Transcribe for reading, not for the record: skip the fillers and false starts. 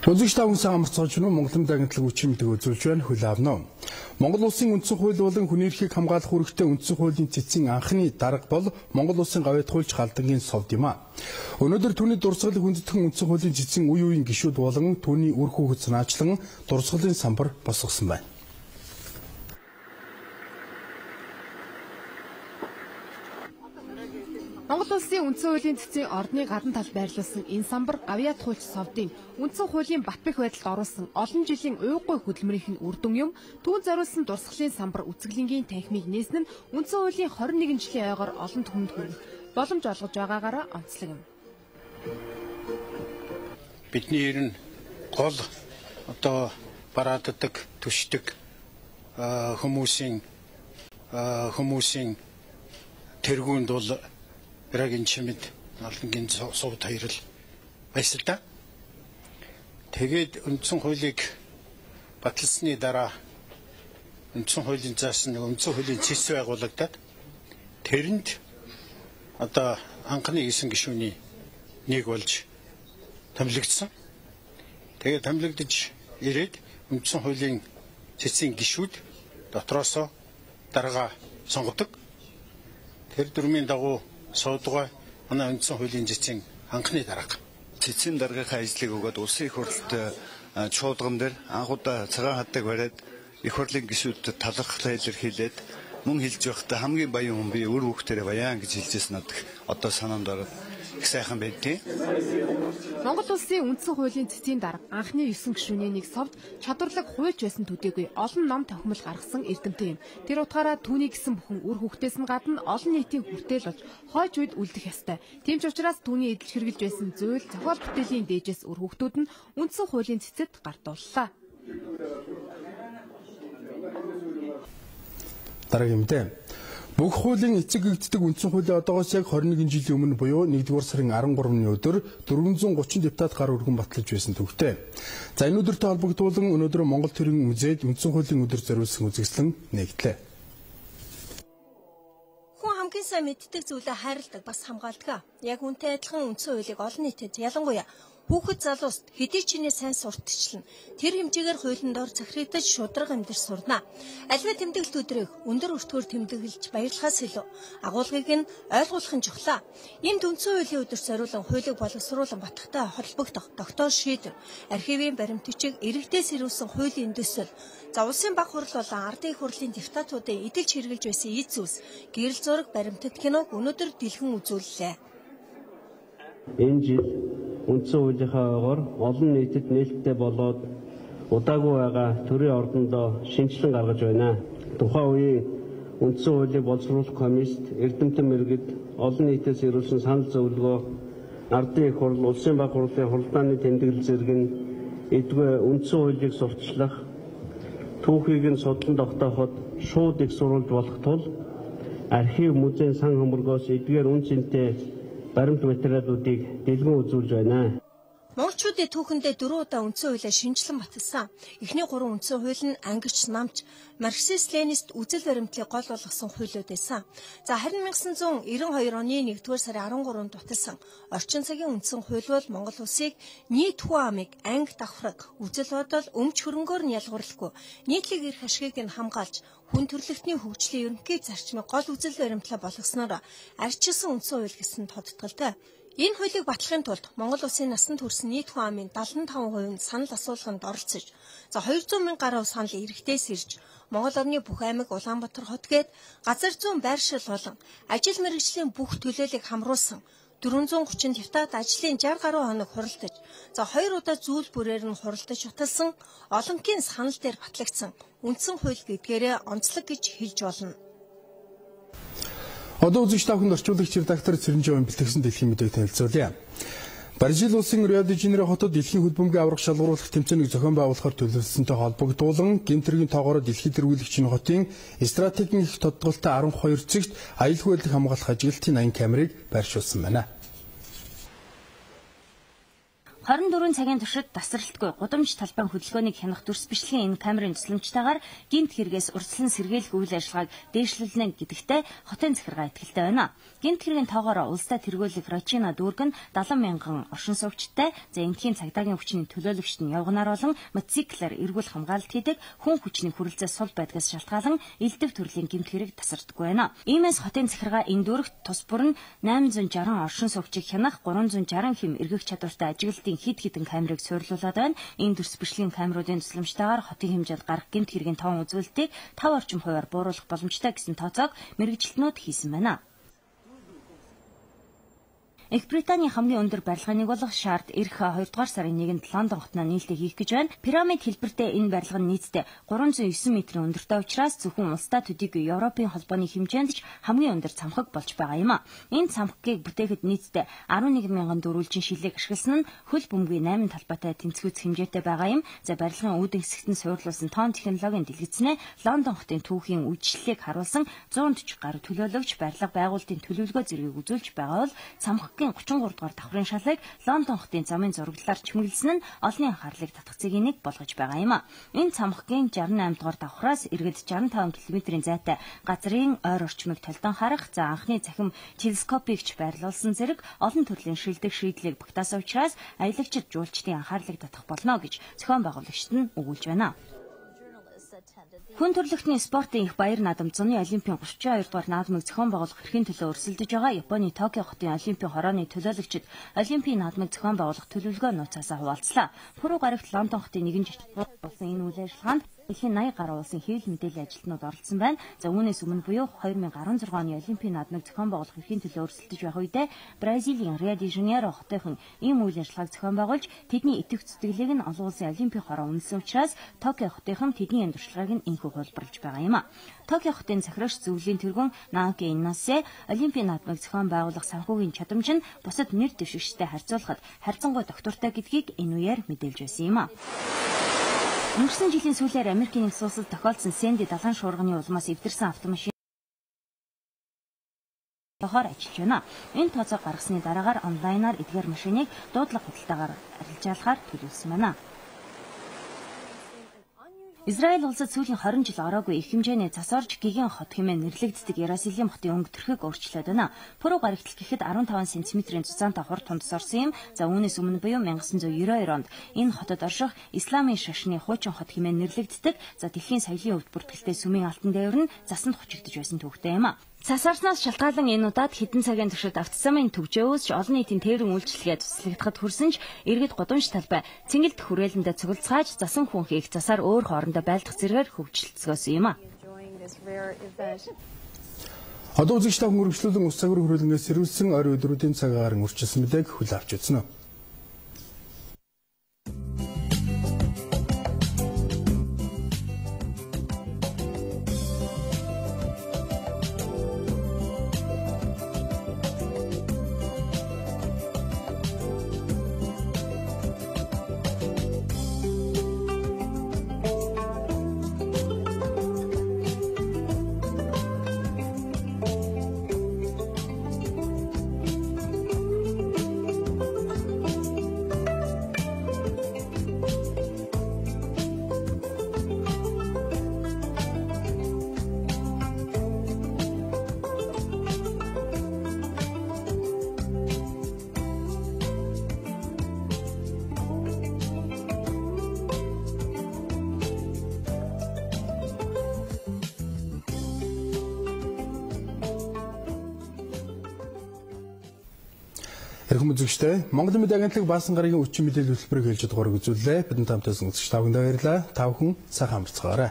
Үзэгч та хүнсэн амарцгаач нь Монголын дагнатлаг хүчин мэдэг үзүүлж байна. Хөл авна. Монгол улсын үндсэн хууль болон хүний эрхийг хамгаалах үүрэгтэй үндсэн хуулийн цэцгийн анхны дарга бол Монгол улсын гавьяат хуульч Галдангийн совд юм а. Өнөөдөр түүний дурсгалыг хүндэтгэн үндсэн хуулийн цэцгийн үе үеийн гишүүд болон түүний үр хүүхэд санаачлан дурсгалын самбар босгосон байна. Монгол улсын үндсэн хуулийн цэцгийн ордны гадна талд байрлуулсан энэ самбар гавьяат хуульч совдын үндсэн хуулийн батбэх байдалд оруулсан олон жилийн уйггүй хөдөлмөрийн үр дүн юм. Түүнд зориулсан дурсгалын самбар үзэсгэлэнгийн танхимыг нээсэн нь үндсэн хуулийн 21 жилийн ойгоор олон түмэнд хүрэх боломж олгож байгаагаараа онцлог юм. Бидний ер нь гол барааддаг, түшдэг хүмүүсийн тэргуунд бол Рагийн чимэд Галдангийн совд хоёр л байсан да. Тэгээд үндсэн хуулийг баталсны дараа үндсэн хуулийн заасан үндсэн хуулийн цэс байгуулагдаад тэрэнд анхны 9 гишүүний нэг болж томилогдсон. Тэгээд томилогдож ирээд үндсэн хуулийн цэцгийн гишүүд дотроосоо дарга сонгодог. Тэр дүрмийн дагуу суудгаа манай үндсэн хуулийн цэцгийн анхны дарга. Цэцгийн даргийнхаа ажлыг өгөөд улсын их хурлд чуулган дээр анхудаа цагаан хаддаг бариад их хурлын гишүүдэд талархлаа илэрхийлээд мөн хэлж байхдаа хамгийн баян хүн би өр хүүхдэрээ баян гэж хэлжсэн надад одоо санаанд ороод их сайхан байдгийг. Монгол улсын үндсэн хуулийн цэцгийн дарга анхны 9 гишүүний нэг совд чадварлаг хуульч байсан төдийгүй олон ном тохимол гаргасан эрдэмтэн юм. Тэр утгаараа түүний гэсэн бүхэн үр хүүхдээс нь гадна олон нийтийн хүртэл болж хойч үед үлдэх ёстой. Тийм ч учраас түүний эдэлж хэрэгжилж байсан зүйл зохиол бүтээлийн дээжээс үр хүүхдүүд нь үндсэн хуулийн цэцэд гартууллаа. Дараагийн мэдээ. Бүх хуулийн эцэг гэгддэг үндсэн хуулийн одоогоос яг 21 жилийн өмнө буюу 1-р сарын 13-ны өдөр 430 депутат гар өргөн батлаж байсан төвхтэй. За энэ өдөртэй холбогдуулан өнөөдөр Монгол Төрийн музейд үндсэн хуулийн өдөр зориулсан үзэсгэлэн нэгдлээ. Хүн хамгийн сайн мэддэг зүйлээ хайрладаг бас хамгаалдаг. Яг үнтэй адилхан үндсэн хуулийг олон нийтэд ялангуяа хүүхэд залууст хэдий чинээ сайн сурталчлана. Тэр хэмжээгээр хуулийн дор захирагдаж шударга амьдарч сурна. Аливаа тэмдэглэлт өдрийг өндөр өртгөөр тэмдэглэж баярлахаас илүү агуулгыг нь ойлгуулах нь чухлаа. Энд үндсэн хуулийн өдөрт зориулан хуулийг боловсруулан батгахтай холбогдох доктор шийдвэр, архивын баримтчиг иргэдээс ирүүлсэн хуулийн дэвсэл, за улсын баг хурал болон ардын их хурлын депутатуудын эдэлж хэрэгжилж байсан эд зүйлс, гэрэл зураг баримтат киног өнөөдөр дэлгэн үзүүллээ. Энэ жил үндсэн хуулийнхаа ойгоор олон нийтэд нээлттэй болоод удаагүй байгаа төрийн ордондоо шинжилэн гаргаж байна. Тухайн үеийн үндсэн хуулийг боловсруулах комиссд эрдэмтэн мэргэд олон нийтээс ирүүлсэн санал зөвлөгөө, ардын их хурл, улсын баг хурлын хуралдааны тэмдэглэл зэрэг нь эдгээр үндсэн хуулийг сурталчлах, түүхийг нь судлан тогтооход шууд их сурвалж болох тул архив, музейн сан хөмөргөөс эдгээр үн цэнтэй баримт материалуудыг дэлгэн үзүүлж байна. Монголчуудын түүхэндээ 4 удаа үндсэн хуулиа шинжилэн баталсан. Эхний 3 үндсэн хууль нь ангич, намч, марксист-ленинист үзэл баримтлалыг гол болгосон хуулиуд байсан. За харин 1992 оны 1-р сарын 13-нд баталсан орчин цагийн үндсэн хууль бол Монгол улсыг нийт хүн амыг анги давхраг, үзэл бодол, өмч хөрөнгөөр нь ялгуурлахгүй, нийтлэг эрх ашигыг нь хамгаалж, хүн төрөлхтний хөгжлийн ерөнхий зарчмыг гол үзэл баримтлал болгосноор арчилсан үндсэн хууль гэсэн тодтголтой. Энэ хуулийг батлахын тулд Монгол улсын насанд хүрсэн нийт хүн амын 75% нь санал асуулганд оролцож, за 200 мянга гаруй санал иргэдээс ирж, Монгол орны бүх аймаг Улаанбаатар хот гээд газар зүүн байршил болон ажил мэргэжлийн бүх төлөөллийг хамруулсан 430 депутат ажлын 60 гаруй хоног хуралдаж, за 2 удаа зүйл бүрээр нь хуралдаж уталсан олонхын санал дээр батлагдсан үндсэн хууль гэдгээрээ онцлог гэж хэлж болно. Одоо үзэгч та бүхэнд орчуулагч редактор Цэрэнжийн бэлтгэсэн дэлхийн мэдээг танилцуулъя. Бразил улсын Рио де Жанейро хотод дэлхийн хөдөлмөрийн аврах шалгууруулах тэмцээнийг зохион байгуулахаар төлөвлөсөнтэй холбогдуулан гэмтэргийн тоогоор дэлхийд тэргүүлэгчийн хотын стратегийн их тодголтой 12 цэгт аюулгүй байдлыг хамгаалах ажилтны 80 камерыг байршуулсан байна. 24 цагийн туршид тасралтгүй гудамж талбайн хөдөлгөөнийг хянах дүрс бичлэгийн энэ камерын тусламжтайгаар гэмт хэрэгээс урьдчилан сэргийлэх үйл ажиллагааг дээшлүүлнэ гэдэгтээ хотын захиргаа итгэлтэй байна. Гэмт хэргийн тоогоор улстай тэргүүлэх Рочина дүүрэг нь 70 мянган оршин суугчтай, за энтхийн цагдаагийн хүчний төлөөлөгчд нь явганаар болон мотоциклаар эргүүл хамгаалалт хийдэг хүн хүчний хүрэлцээс сул байдгаас шалтгаалan элдв төрлийн гэмт хэрэг тасардаггүй байна. Иймээс хотын захиргаа энэ дүүрэгт тус бүр нь 860 оршин суугчийг хянах 360 хэм эргэх чадвартай ажиглалтын хэд хэдэн камерыг суйрлуулад байна. Энэ дүрс бичлэгийн камеруудын тусламжтайгаар хотын хэмжээнд гарах гэмт хэргийн тоон үзүүлэлтийг 5 орчим хувиар бууруулах боломжтой гэсэн тооцоог мэргэжилтнүүд хийсэн байна. Их Британий хамгийн өндөр барилгааныг болох Шард эх 2 дугаар сарын 1-нд Лондон хотноо нээлттэй хийх гэж байна. Пирамид хэлбэртэй энэ барилга нь нийтдээ 309 метрийн өндөртэй учраас зөвхөн улстай төдийгүй Европын холбооны хэмжээнд ч хамгийн өндөр цамхаг болж байгаа юм а. Энэ цамхагийг бүтээхэд нийтдээ 11 мянган дөрвөлжин шилийг ашигласан нь хөл бөмбөгийн 8 талбайтай тэнцвүүц хэмжээтэй байгаа юм. За барилгын үүдэн хэсэгт нь суйрлуулсан тоон технологийн дэлгэцнээ Лондон хотын түүхийн үйлчлэлийг харуулсан 140 гаруй төлөөлөгч барилга байгуулалтын төлөвлөгөө зэргийг үзүүлж байгаа бол цамхаг 33 дугаар давхрын шалгыг Лондон хотын замын зураглалаар чимэглэсэн нь олонний анхаарлыг татгцгийн нэг болгож байгаа юм а. Энэ цамхагийн 68 дугаар давхраас иргэд 65 км-ийн зайтай газрын ойр орчмыг толдон харах, за анхны цахим телескопикч байрлуулсан зэрэг олон төрлийн шилдэг шийдлийг багтаасан учраас аялагчид жуулчдын анхаарлыг татах болно гэж зохион байгуулагчид нь өгүүлж байна. Хүн төрөлхтний спортын их баяр наадам зуны олимпийн 32 дугаар наадмыг зохион байгуулах эрхийн төлөө өрсөлдөж байгаа Японы Токио хотын олимпийн хорооны төлөөлөгчид олимпийн наадмыг зохион байгуулах төлөвлөгөө нууцаасаа хуваалцлаа. Пүрэв гарагт Лондон хотын нэгэн жижиг улсын энэ үйл ажиллагаанд дэлхийн 80 гаруй улсын хэвлэл мэдээллийн ажилтнууд оролцсон байна. За үүнээс өмнө буюу 2016 оны олимпийн наадмыг зохион байгуулах эрхийн төлөө өрсөлдөж байх үедээ Бразилийн Рио де Жанейро хотынхан ийм үйл ажиллагааг зохион байгуулж тэдний идэвх зүтгэлийг нь олон улсын олимпийн хороо үнэлсэн учраас Токио хотынхан тэдний энэ туршлагыг нь инхүү хөлбөрлж байгаа юм а. Токио хотын захирагч зөвлөлийн тэргүүн Наоки Инасе олимпийн наадмыг зохион байгуулах санхүүгийн чадамж нь бусад нэр дэвшигчтэй харьцуулахад харьцангуй доктортой гэдгийг энэ үеэр мэдээлж байсан юм а. Өнгөрсөн жилийн сүүлээр Америкийн нэгдсэн улсад тохиолдсон Сэнди далайн шуурганы улмаас эвдэрсэн автомашин тохоор ажиллаж байна. Энэ тооцоог гаргасны дараагаар онлайнаар эдгээр машиныг дуудлага худалдаагаар арилжаалахаар төлөвлөсөн байна. Израиль улсад сүүлийн 20 жил ороогүй их хэмжээний цас орж гигэн хот хэмээн нэрлэгддэг Иерусалим хотын өнгө төрхийг өөрчлөөд байна. Пүрэв гарагт гэхэд 15 см-ийн цуцаантай хур тундас орсон юм. За үүнээс өмнө буюу 1992 онд энэ хотод орших Исламын шашны хуучин хот хэмээн нэрлэгддэг. За дэлхийн соёлын өвд бүртгэлтэй сүмийн алтан дээвэр нь засанд хучигдж байсан төвхтэй юм а. Цас орсноос шалтгаалan энэ удаад хэдэн цагийн туршид автозамын төвжөөс ч олон нийтийн тээврийн үйлчлэгээ туслагдахад хүрсэн ч иргэд гудамж талбай цэнгэлт хүрээлэндээ цуглацгааж засан хүн хийх засаар өөр хоорондоо байлдах зэргээр хөгжилцгөөсөн юм а. Одоо үзэгч та хүн өргөжлүүлэн ус цагур хөрөлнгөөс сэрүүлсэн ойр өдрүүдийн цагаар үржилсэн мэдээг хүлээн авч үзсэн. Хэрхэн үзэгчтэй Монгол Мэдээ агентлаг Баасан гарагийн өчим мэдээлэл хөтөлбөрийг хэлж дугаарыг үзүүллээ. Бидэнд хамтдаа үзэгч тавханд баярлалаа. Та бүхэн сайхан амарцгаарай.